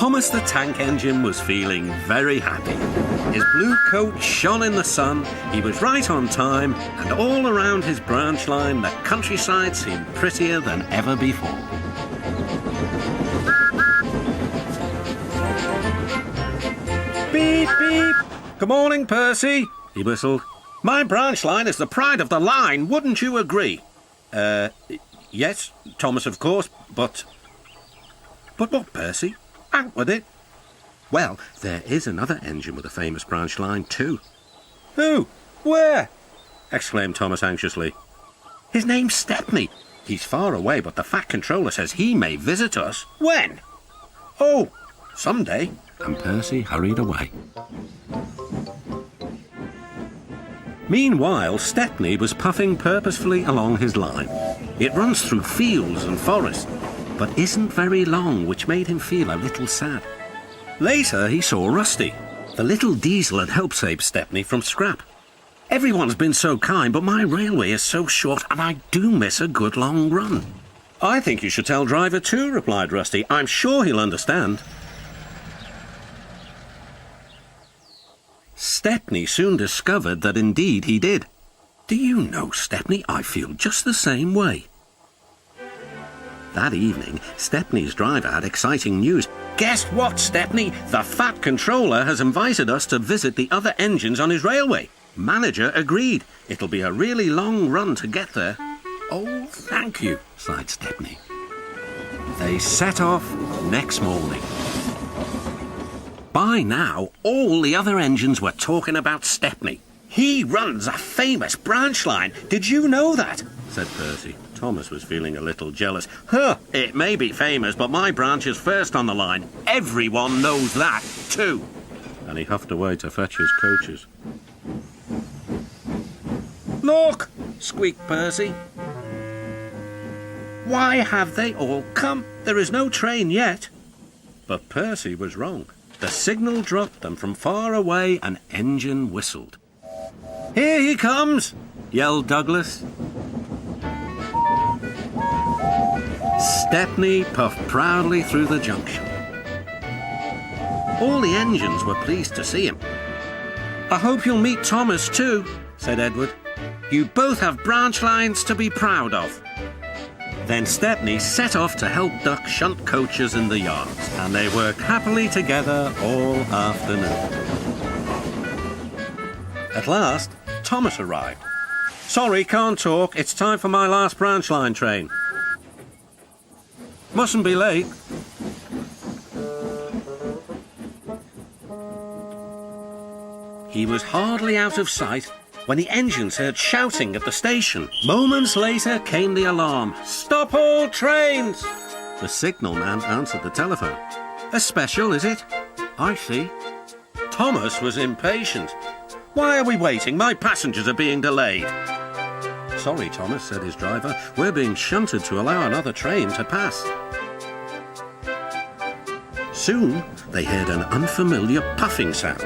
Thomas the Tank Engine was feeling very happy. His blue coat shone in the sun, he was right on time, and all around his branch line the countryside seemed prettier than ever before. Beep, beep! Good morning, Percy, he whistled. My branch line is the pride of the line, wouldn't you agree? Yes, Thomas, of course, but... But what, Percy? Out with it. Well, there is another engine with a famous branch line too. Who? Where? Exclaimed Thomas anxiously. His name's Stepney. He's far away, but the Fat Controller says he may visit us. When? Oh, someday. And Percy hurried away. Meanwhile, Stepney was puffing purposefully along his line. It runs through fields and forests, but isn't very long, which made him feel a little sad. Later, he saw Rusty. The little diesel had helped save Stepney from scrap. Everyone's been so kind, but my railway is so short, and I do miss a good long run. I think you should tell Driver too, replied Rusty. I'm sure he'll understand. Stepney soon discovered that indeed he did. Do you know, Stepney, I feel just the same way. That evening, Stepney's driver had exciting news. Guess what, Stepney? The Fat Controller has invited us to visit the other engines on his railway. Manager agreed. It'll be a really long run to get there. Oh, thank you, sighed Stepney. They set off next morning. By now, all the other engines were talking about Stepney. He runs a famous branch line. Did you know that? Said Percy. Thomas was feeling a little jealous. It may be famous, but my branch is first on the line. Everyone knows that, too. And he huffed away to fetch his coaches. Look, squeaked Percy. Why have they all come? There is no train yet. But Percy was wrong. The signal dropped, and from far away an engine whistled. Here he comes, yelled Douglas. Stepney puffed proudly through the junction. All the engines were pleased to see him. I hope you'll meet Thomas too, said Edward. You both have branch lines to be proud of. Then Stepney set off to help Duck shunt coaches in the yards, and they worked happily together all afternoon. At last, Thomas arrived. Sorry, can't talk. It's time for my last branch line train. Mustn't be late. He was hardly out of sight when the engines heard shouting at the station. Moments later came the alarm. Stop all trains! The signalman answered the telephone. A special, is it? I see. Thomas was impatient. Why are we waiting? My passengers are being delayed. Sorry, Thomas, said his driver. We're being shunted to allow another train to pass. Soon, they heard an unfamiliar puffing sound.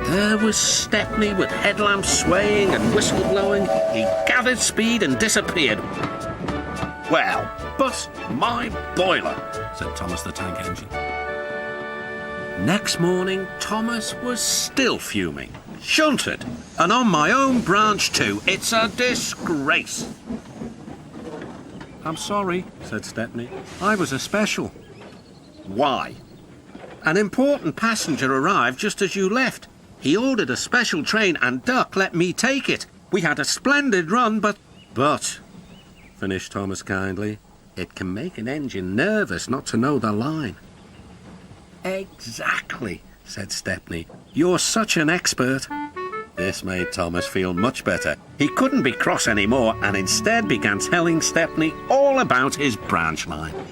There was Stepney with headlamps swaying and whistle blowing. He gathered speed and disappeared. Well, bust my boiler, said Thomas the Tank Engine. Next morning, Thomas was still fuming. Shunted, and on my own branch too. It's a disgrace. I'm sorry, said Stepney. I was a special. Why? An important passenger arrived just as you left. He ordered a special train and Duck let me take it. We had a splendid run, but, finished Thomas kindly, it can make an engine nervous not to know the line. Exactly, said Stepney. You're such an expert. This made Thomas feel much better. He couldn't be cross anymore and instead began telling Stepney all about his branch line.